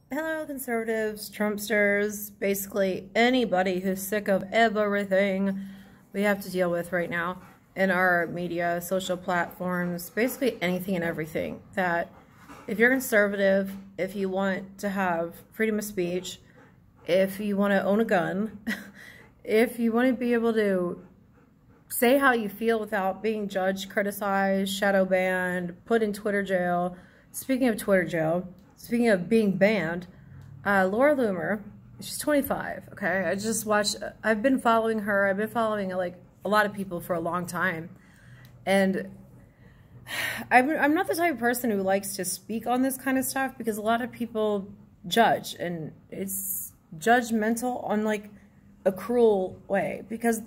Hello, conservatives, Trumpsters, basically anybody who's sick of everything we have to deal with right now in our media, social platforms, basically anything and everything. That if you're conservative, if you want to have freedom of speech, if you want to own a gun, if you want to be able to say how you feel without being judged, criticized, shadow banned, put in Twitter jail. Speaking of Twitter jail, speaking of being banned, Laura Loomer, she's 25, okay? I've been following her. I've been following, like, a lot of people for a long time. And I'm not the type of person who likes to speak on this kind of stuff because a lot of people judge. And it's judgmental on, like, a cruel way. Because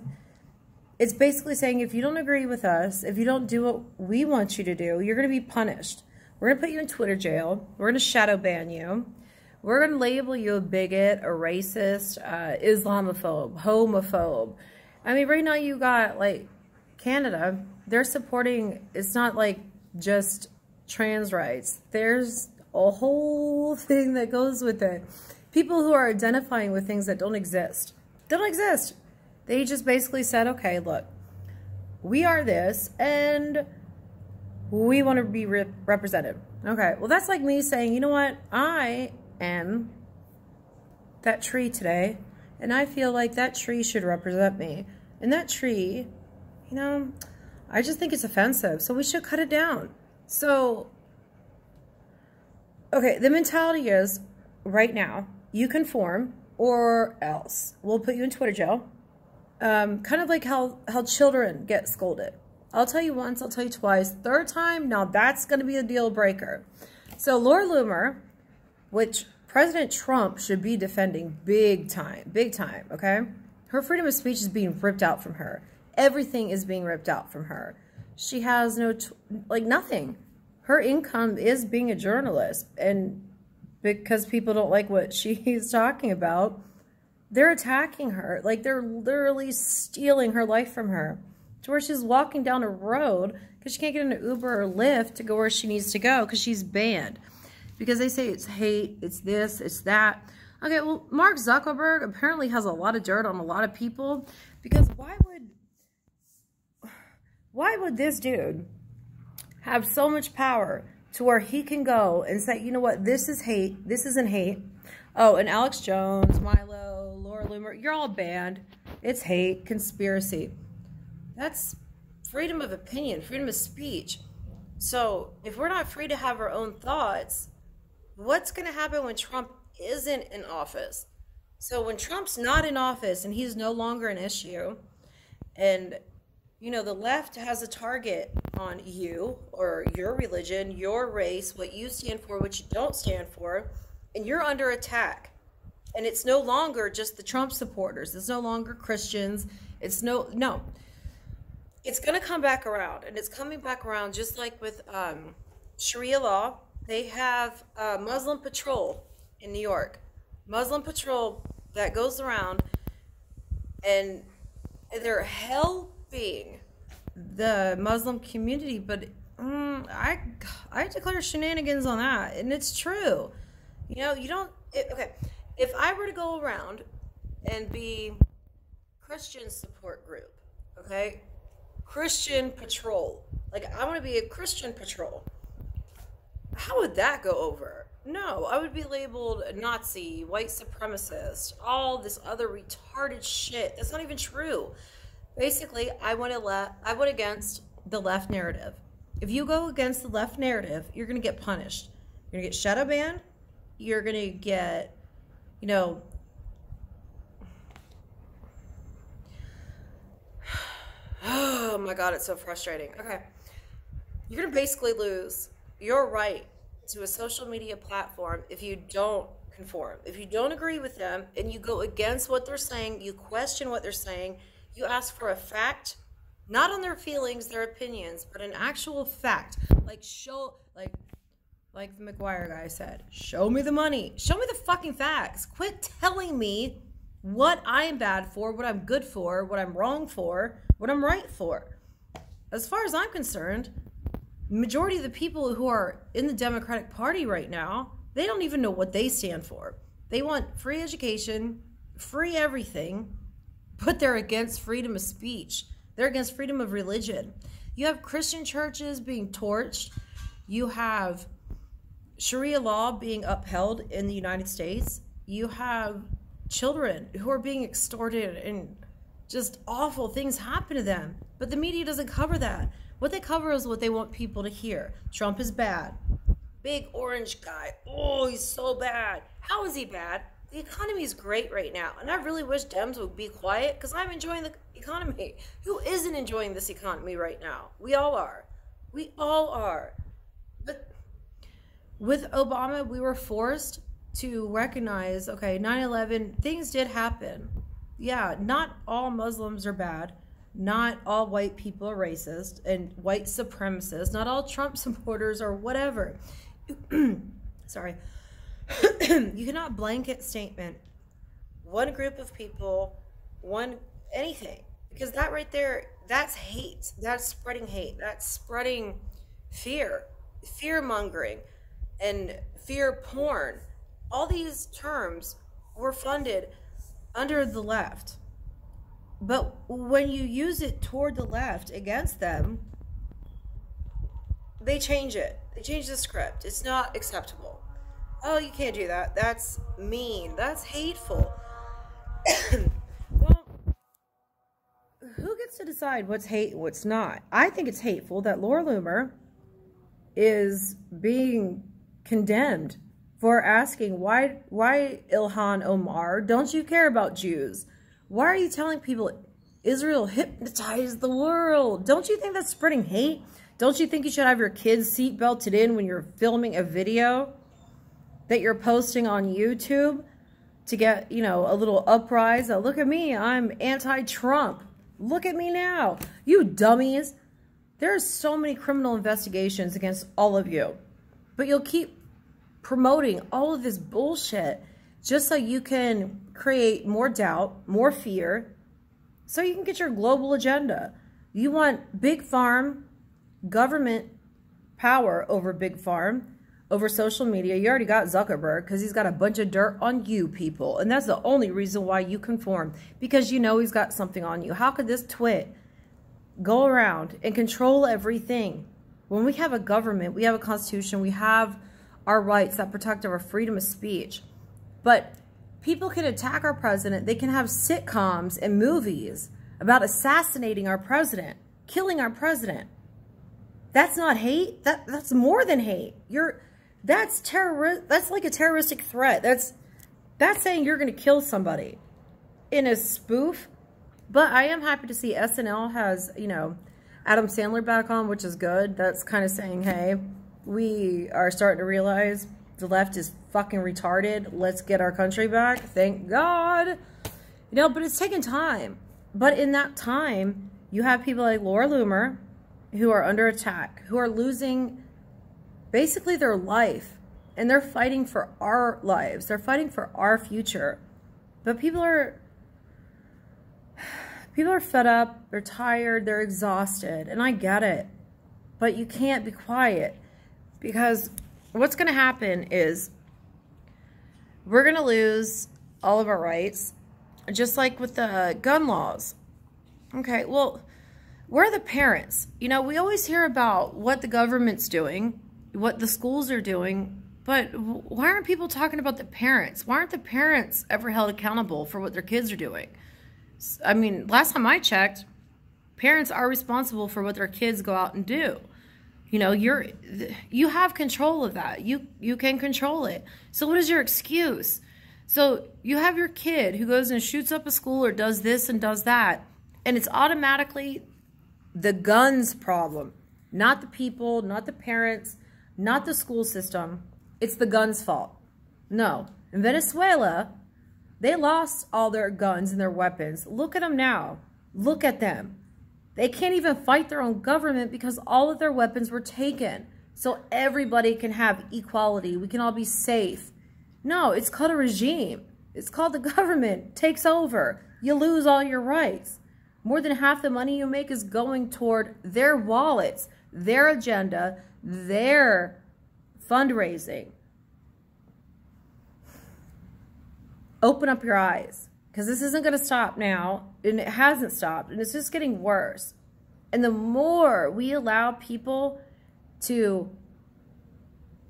it's basically saying if you don't agree with us, if you don't do what we want you to do, you're going to be punished. We're going to put you in Twitter jail. We're going to shadow ban you. We're going to label you a bigot, a racist, Islamophobe, homophobe. I mean, right now you got, like, Canada. They're supporting, it's not, like, just trans rights. There's a whole thing that goes with it. People who are identifying with things that don't exist. Don't exist. They just basically said, okay, look, we are this, and we want to be represented. Okay, well, that's like me saying, you know what? I am that tree today, and I feel like that tree should represent me. And that tree, you know, I just think it's offensive, so we should cut it down. So, okay, the mentality is, right now, you conform, or else. We'll put you in Twitter jail. Kind of like how children get scolded. I'll tell you once, I'll tell you twice. Third time, now that's going to be a deal breaker. So Laura Loomer, which President Trump should be defending big time, okay? Her freedom of speech is being ripped out from her. Everything is being ripped out from her. She has no, nothing. Her income is being a journalist. And because people don't like what she's talking about, they're attacking her. Like, they're literally stealing her life from her. To where she's walking down a road because she can't get an Uber or Lyft to go where she needs to go because she's banned. Because they say it's hate, it's this, it's that. Okay, well, Mark Zuckerberg apparently has a lot of dirt on a lot of people. Because why would this dude have so much power to where he can go and say, you know what, this is hate, this isn't hate. Oh, and Alex Jones, Milo, Laura Loomer, you're all banned. It's hate, conspiracy. That's freedom of opinion, freedom of speech. So if we're not free to have our own thoughts, what's going to happen when Trump isn't in office? So when Trump's not in office and he's no longer an issue, and, you know, the left has a target on you or your religion, your race, what you stand for, what you don't stand for, and you're under attack. And it's no longer just the Trump supporters. It's no longer Christians. It's no. It's going to come back around, and it's coming back around just like with Sharia law. They have Muslim patrol in New York. Muslim patrol that goes around, and they're helping the Muslim community, but I declare shenanigans on that, and it's true. You know, you don't... okay, if I were to go around and be Christian support group, okay? Christian patrol. Like, I want to be a Christian patrol. How would that go over? No, I would be labeled a Nazi, white supremacist, all this other retarded shit. That's not even true. Basically, I went against the left narrative. If you go against the left narrative, you're going to get punished. You're going to get shadow banned. You're going to get, you know... Oh my God, it's so frustrating. Okay. You're going to basically lose your right to a social media platform if you don't conform. If you don't agree with them and you go against what they're saying, you question what they're saying, you ask for a fact, not on their feelings, their opinions, but an actual fact. Like like the McGuire guy said, show me the money. Show me the fucking facts. Quit telling me what I'm bad for, what I'm good for, what I'm wrong for, what I'm right for. As far as I'm concerned, the majority of the people who are in the Democratic Party right now They don't even know what they stand for. They want free education, free everything, but they're against freedom of speech. They're against freedom of religion. You have Christian churches being torched. You have Sharia law being upheld in the United States. You have children who are being extorted and just awful things happen to them. But the media doesn't cover that. What they cover is what they want people to hear. Trump is bad. Big orange guy. Oh, he's so bad. How is he bad? The economy is great right now. And I really wish Dems would be quiet because I'm enjoying the economy. Who isn't enjoying this economy right now? We all are. We all are. But with Obama, we were forced to recognize, okay, 9/11, things did happen. Yeah, not all Muslims are bad. Not all white people are racist and white supremacists. Not all Trump supporters or whatever. Sorry. You cannot blanket statement one group of people, one anything. Because that right there, that's hate. That's spreading hate. That's spreading fear. Fear-mongering and fear porn. All these terms were funded under the left. But when you use it toward the left against them, they change it. They change the script. It's not acceptable. Oh, you can't do that. That's mean. That's hateful. Well, who gets to decide what's hate and what's not? I think it's hateful that Laura Loomer is being condemned for asking, why Ilhan Omar, don't you care about Jews? Why are you telling people Israel hypnotized the world? Don't you think that's spreading hate? Don't you think you should have your kids seat belted in when you're filming a video that you're posting on YouTube to get, you know, a little uprise? Look at me, I'm anti-Trump. Look at me now. You dummies. There's so many criminal investigations against all of you. But you'll keep promoting all of this bullshit just so you can create more doubt, more fear, so you can get your global agenda. You want big farm, government power over big farm, over social media. You already got Zuckerberg because he's got a bunch of dirt on you people. And that's the only reason why you conform, because you know he's got something on you. How could this twit go around and control everything? When we have a government, we have a constitution, we have our rights that protect our freedom of speech. But people can attack our president. They can have sitcoms and movies about assassinating our president, killing our president. That's not hate. That's more than hate. That's terrorist. That's like a terroristic threat. That's saying you're going to kill somebody in a spoof. But I am happy to see SNL has, you know, Adam Sandler back on, which is good. That's kind of saying, hey, we are starting to realize the left is fucking retarded. Let's get our country back. Thank God. You know, but it's taken time. But in that time, you have people like Laura Loomer who are under attack, who are losing basically their life. And they're fighting for our lives. They're fighting for our future. But people are fed up. They're tired. They're exhausted. And I get it. But you can't be quiet. Because what's going to happen is we're going to lose all of our rights, just like with the gun laws. Okay, well, where are the parents? You know, we always hear about what the government's doing, what the schools are doing, but why aren't people talking about the parents? Why aren't the parents ever held accountable for what their kids are doing? I mean, last time I checked, parents are responsible for what their kids go out and do. You know, you have control of that. You can control it. So what is your excuse? So you have your kid who goes and shoots up a school or does this and does that, and it's automatically the guns problem, not the people, not the parents, not the school system. It's the guns' fault. No. In Venezuela, they lost all their guns and their weapons. Look at them now. Look at them. They can't even fight their own government because all of their weapons were taken. So everybody can have equality. We can all be safe. No, it's called a regime. It's called the government takes over. You lose all your rights. More than half the money you make is going toward their wallets, their agenda, their fundraising. open up your eyes, because this isn't going to stop now, and it hasn't stopped, and it's just getting worse. And the more we allow people to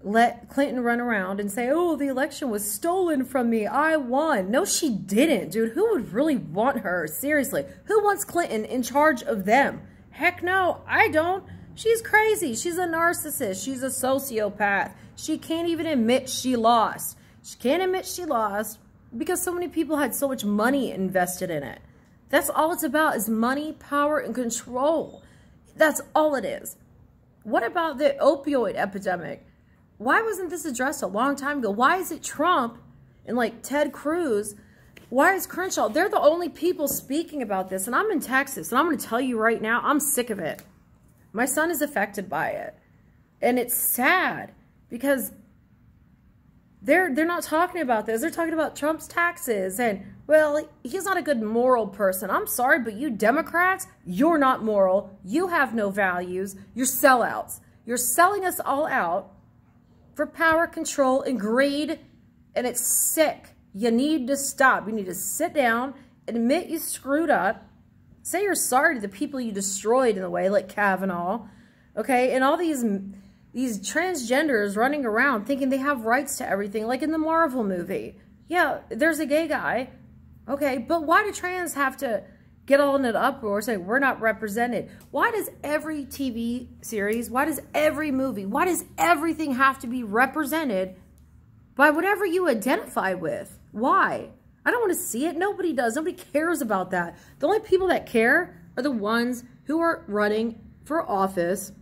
let Clinton run around and say, oh, the election was stolen from me, I won. No, she didn't, dude. Who would really want her? Seriously. Who wants Clinton in charge of them? Heck no, I don't. She's crazy. She's a narcissist. She's a sociopath. She can't even admit she lost. She can't admit she lost because so many people had so much money invested in it. That's all it's about, is money, power, and control. That's all it is. What about the opioid epidemic? Why wasn't this addressed a long time ago? Why is it Trump and like Ted Cruz? Why is Crenshaw? They're the only people speaking about this. And I'm in Texas, and I'm going to tell you right now, I'm sick of it. My son is affected by it. And it's sad because they're not talking about this. They're talking about Trump's taxes. And, well, he's not a good moral person. I'm sorry, but you Democrats, you're not moral. You have no values. You're sellouts. You're selling us all out for power, control, and greed, and it's sick. You need to stop. You need to sit down, admit you screwed up, say you're sorry to the people you destroyed in a way, like Kavanaugh, okay? And all these transgenders running around thinking they have rights to everything, like in the Marvel movie. Yeah, there's a gay guy, okay, but why do trans have to get all in an uproar, say we're not represented? Why does every TV series, why does every movie, why does everything have to be represented by whatever you identify with? Why? I don't want to see it. Nobody does. Nobody cares about that. The only people that care are the ones who are running for office,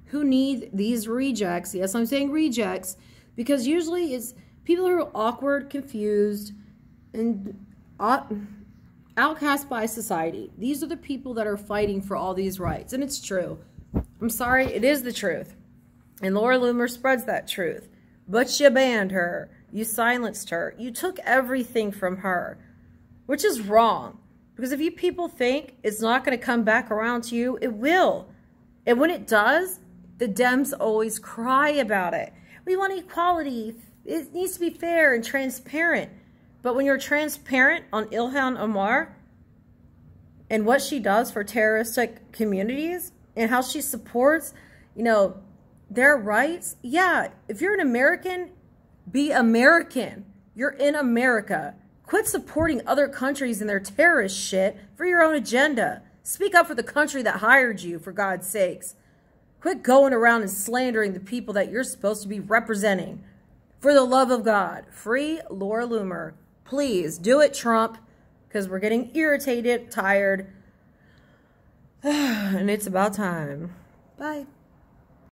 who need these rejects. Yes, I'm saying rejects, because usually it's people who are awkward, confused, and outcast by society. These are the people that are fighting for all these rights. And it's true. I'm sorry, it is the truth. And Laura Loomer spreads that truth. But you banned her. You silenced her. You took everything from her, which is wrong. Because if you people think it's not going to come back around to you, it will. And when it does, the Dems always cry about it. We want equality. It needs to be fair and transparent. But when you're transparent on Ilhan Omar and what she does for terroristic communities and how she supports, you know, their rights, yeah, if you're an American, be American. You're in America. Quit supporting other countries and their terrorist shit for your own agenda. Speak up for the country that hired you, for God's sakes. Quit going around and slandering the people that you're supposed to be representing. For the love of God, free Laura Loomer. Please do it, Trump, because we're getting irritated, tired, and it's about time. Bye.